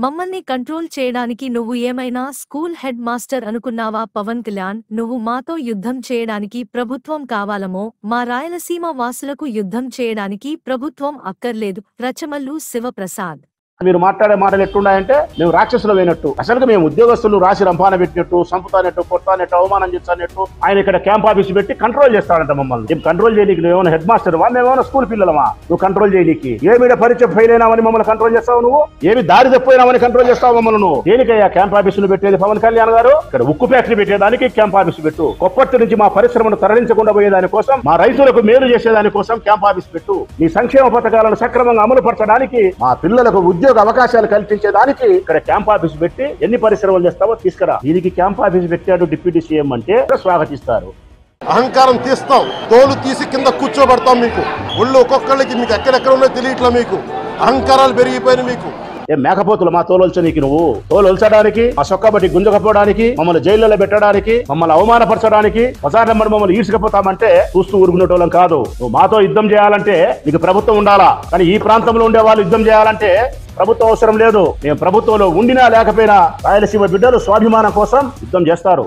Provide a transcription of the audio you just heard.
మమ్మల్ని కంట్రోల్ చేయడానికి నువ్వు ఏమైనా స్కూల్ హెడ్ మాస్టర్ అనుకున్నావా? పవన్ కళ్యాణ్, నువ్వు మాతో యుద్ధం చేయడానికి ప్రభుత్వం కావాలమో, మా రాయలసీమ వాసులకు యుద్ధం చేయడానికి ప్రభుత్వం అక్కర్లేదు. రచమల్లు శివప్రసాద్. మీరు మాట్లాడే మాటలు ఎట్లున్నాయంటే మేము రాక్షసులు అయినట్టు. అసలు మేము ఉద్యోగస్తులు రాసి రంపాన పెట్టినట్టు, సంపుతానట్టు, కొట్టానట్టు, అవమానం చేస్తానట్టు ఆయన ఇక్కడ క్యాంప్ ఆఫీస్ పెట్టి కంట్రోల్ చేస్తాడంట మమ్మల్ని. మేము కంట్రోల్ చేయడానికి నువ్వేమైనా హెడ్ మాస్టర్ వా? మేమేమైనా స్కూల్ పిల్లలమా నువ్వు కంట్రోల్ చేయడానికి? ఏమిడ పరీక్ష ఫెయిల్ అయినామని మమ్మల్ని కంట్రోల్ చేస్తావు నువ్వు? ఏమి దారి తప్పిపోయినామని కంట్రోల్ చేస్తావు మమ్మల్ని నువ్వు? దేనికయ్యా క్యాంప్ ఆఫీసులు పెట్టేది పవన్ కళ్యాణ్ గారు? ఇక్కడ ఉక్కు ఫ్యాక్టరీ పెట్టేదానికి క్యాంప్ ఆఫీస్ పెట్టు. కొప్పటి నుంచి మా పరిశ్రమను తరలించకుండా పోయేదాని కోసం, మా రైతులకు మేలు చేసేదాని కోసం క్యాంప్ ఆఫీస్ పెట్టు. నీ సంక్షేమ పథకాలను సక్రమంగా అమలు పరచడానికి, మా పిల్లలకు ఉద్యోగ అవకాశాలు కల్పించేదానికి ఇక్కడ క్యాంప్ ఆఫీస్ పెట్టి ఎన్ని పరిశ్రమలు చేస్తావో తీసుకురా. దీనికి క్యాంప్ ఆఫీస్ పెట్టాడు డిప్యూటీ సీఎం అంటే స్వాగతిస్తారు. అహంకారం తీస్తాం, తోలు తీసి కింద కూర్చోబెడతాం. మీకు ఒళ్ళు ఒక్కొక్కళ్ళకి మీకు ఎక్కడెక్కడ ఉన్నో తెలియట్లా. మీకు అహంకారాలు పెరిగిపోయినాయి. మీకు ఏ మేకపోతులు మా తోలొల్చనీకి? నువ్వు తోలొల్చడానికి, మా సొక్కబట్టి గుంజకపోవడానికి, మమ్మల్ని జైల్లో పెట్టడానికి, మమ్మల్ని అవమానపరచడానికి, బజార్ నెంబర్ మమ్మల్ని ఈడ్చుకపోతామంటే చూస్తూ ఊరుకునేటోళ్ళం కాదు. నువ్వు మాతో యుద్ధం చేయాలంటే నీకు ప్రభుత్వం ఉండాలా. కానీ ఈ ప్రాంతంలో ఉండే వాళ్ళు యుద్ధం చేయాలంటే ప్రభుత్వం అవసరం లేదు. మేము ప్రభుత్వంలో ఉండినా లేకపోయినా రాయలసీమ బిడ్డలు స్వాభిమానం కోసం యుద్ధం చేస్తారు.